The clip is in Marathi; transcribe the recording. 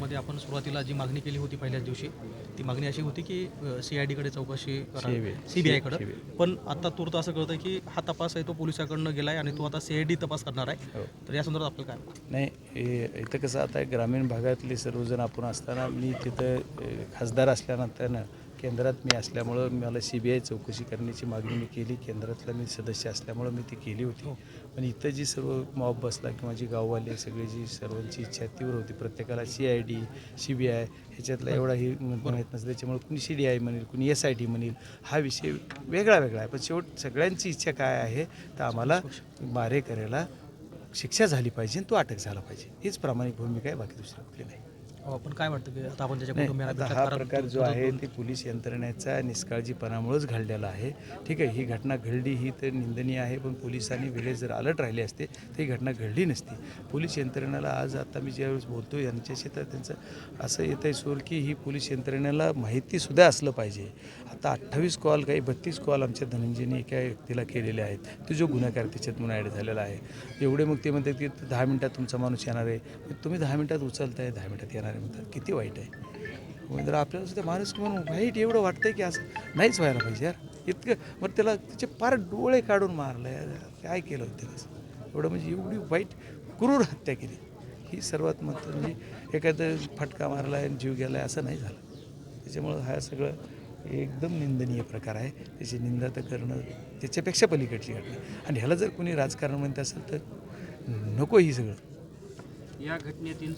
त्याच्यामध्ये आपण सुरुवातीला जी मागणी केली होती पहिल्याच दिवशी ती मागणी अशी होती की CIDकडे चौकशी CBIकडे, पण आता तूर्त असं कळतं की हा तपास आहे तो पोलिसाकडनं गेला आहे आणि तो आता CID तपास करणार आहे. तर या संदर्भात आपलं काय? नाही इथं कसं आता ग्रामीण भागातले सर्वजण आपण असताना मी तिथं खासदार असल्यानंतर केंद्रात मी असल्यामुळं मला CBI चौकशी करण्याची मागणी मी केली. केंद्रातला मी सदस्य असल्यामुळं मी ती केली होती. पण इथं जी सर्व मॉब बसला किंवा जी गाववाले सगळी जी सर्वांची इच्छा तीव्र होती, प्रत्येकाला CID CBI ह्याच्यातला एवढाही माहीत नसतं. त्याच्यामुळे कुणी CDI म्हणेल, कुणी SIT म्हणेल, हा विषय वेगळा आहे. पण शेवट सगळ्यांची इच्छा काय आहे, तर आम्हाला मारेकऱ्याला शिक्षा झाली पाहिजे आणि तो अटक झाला पाहिजे. हीच प्रामाणिक भूमिका आहे, बाकी दुसरी कुठली नाही. पण काय वाटतं की आता आपण त्याच्या नाही, कुटुंबियांना आता भेटलात, हा कारण प्रकार जो आहे ते पोलीस यंत्रणेचा निष्काळजीपणामुळेच घडलेला आहे. ठीक आहे, ही घटना घडली ही तर निंदनीय आहे, पण पोलिसांनी वेळेस जर अलर्ट राहिले असते तर ही घटना घडली नसती. पोलीस यंत्रणेला आज आता मी ज्यावेळेस बोलतो यांच्याशी तर त्यांचं असं येतं आहे सूर की ही पोलीस यंत्रणेला माहितीसुद्धा असलं पाहिजे. आता 28 कॉल काही 32 कॉल आमच्या धनंजयने एका व्यक्तीला केलेले आहेत. तो जो गुन्हेगार त्याच्यातून ॲड झालेला आहे. एवढे मग ते म्हणतात की 10 मिनिटात तुमचा माणूस येणार आहे. तुम्ही 10 मिनिटात उचलताय, 10 मिनिटात येणार आहे म्हणतात. किती वाईट आहे. जर आपल्याला सुद्धा माणूस म्हणून वाईट एवढं वाटतंय की असं नाहीच व्हायला पाहिजे यार. इतकं मग त्याला त्याचे फार डोळे काढून मारलं यार. काय केलं होतं त्याला एवढं, म्हणजे एवढी वाईट क्रूर हत्या केली. ही सर्वात महत्त्वाचं म्हणजे एखादं फटका मारला आहे आणि जीव गेला आहे असं नाही झालं. त्याच्यामुळं हा सगळं एकदम निंदनीय प्रकार आहे. त्याची निंदा तर करणं त्याच्यापेक्षा पलीकडची घटना. आणि ह्याला जर कोणी राजकारण म्हणत असेल तर नको ही सगळं. या घटनेतील